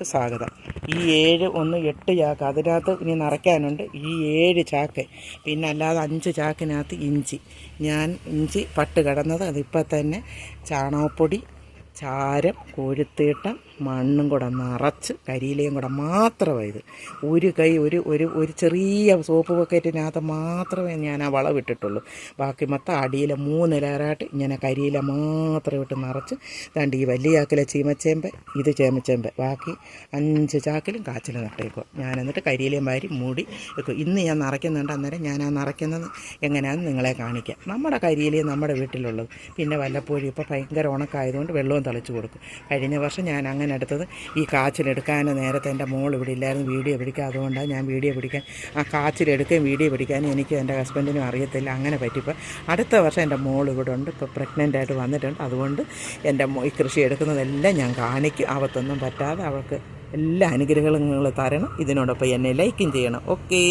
സ്വാഗതം. ഈ 8 ചാക്ക് അതിനകത്ത് ഇനി നിറയ്ക്കാനുണ്ട്. ഈ 7 ചാക്ക് പിന്നെ അല്ലാതെ 5 ചാക്കിനകത്ത് ഇഞ്ചി. ഞാൻ ഇഞ്ചി പട്ട് കിടന്നത് അതിപ്പോൾ തന്നെ ചാണകപ്പൊടി, ചാരം, കോഴിത്തീട്ടം, മണ്ണും കൂടെ നിറച്ച് കരിയിലയും കൂടെ മാത്രമേ ഇത് ഒരു കൈ ഒരു ചെറിയ സോപ്പ് ബക്കറ്റിനകത്ത് മാത്രമേ ഞാൻ ആ വളമിട്ടിട്ടുള്ളൂ. ബാക്കി മൊത്തം അടിയിലെ 3 ലെയറായിട്ട് ഇങ്ങനെ കരിയില മാത്രം ഇട്ട് നിറച്ച് ദാണ്ട് ഈ വലിയ ചാക്കിലെ ചീമച്ചേമ്പ്, ഇത് ചേമച്ചേമ്പ്, ബാക്കി 5 ചാക്കിലും കാച്ചിൽ നട്ടേക്കും. ഞാൻ എന്നിട്ട് കരിയിലയും വാരി മൂടി വെക്കും. ഇന്ന് ഞാൻ നിറയ്ക്കുന്നുണ്ട്. അന്നേരം ഞാൻ ആ നിറയ്ക്കുന്നത് എങ്ങനെയാണെന്ന് നിങ്ങളെ കാണിക്കാം. നമ്മുടെ കരിയിലയും നമ്മുടെ വീട്ടിലുള്ളത്. പിന്നെ വല്ലപ്പോഴും ഇപ്പോൾ ഭയങ്കര ഉണക്കായതുകൊണ്ട് വെള്ളവും തളിച്ച് കൊടുക്കും. കഴിഞ്ഞ വർഷം ഞാൻ അങ്ങനെ എടുത്തത് ഈ കാച്ചിലെടുക്കാൻ നേരത്തെ എൻ്റെ മോൾ ഇവിടെ ഇല്ലായിരുന്നു, വീഡിയോ പിടിക്കുക. അതുകൊണ്ടാണ് ഞാൻ വീഡിയോ പിടിക്കാൻ ആ കാച്ചിലെടുക്കുകയും വീഡിയോ പിടിക്കാനും എനിക്ക് എൻ്റെ ഹസ്ബൻഡിനും അറിയത്തില്ല. അങ്ങനെ പറ്റിപ്പോൾ അടുത്ത വർഷം എൻ്റെ മോൾ ഇവിടെ ഉണ്ട്, ഇപ്പോൾ പ്രഗ്നൻ്റായിട്ട് വന്നിട്ടുണ്ട്. അതുകൊണ്ട് എൻ്റെ ഈ കൃഷി എടുക്കുന്നതെല്ലാം ഞാൻ കാണിക്കും. അവത്തൊന്നും പറ്റാതെ അവൾക്ക് എല്ലാ അനുഗ്രഹങ്ങളും തരണം. ഇതിനോടൊപ്പം എന്നെ ലൈക്കും ചെയ്യണം. ഓക്കേ.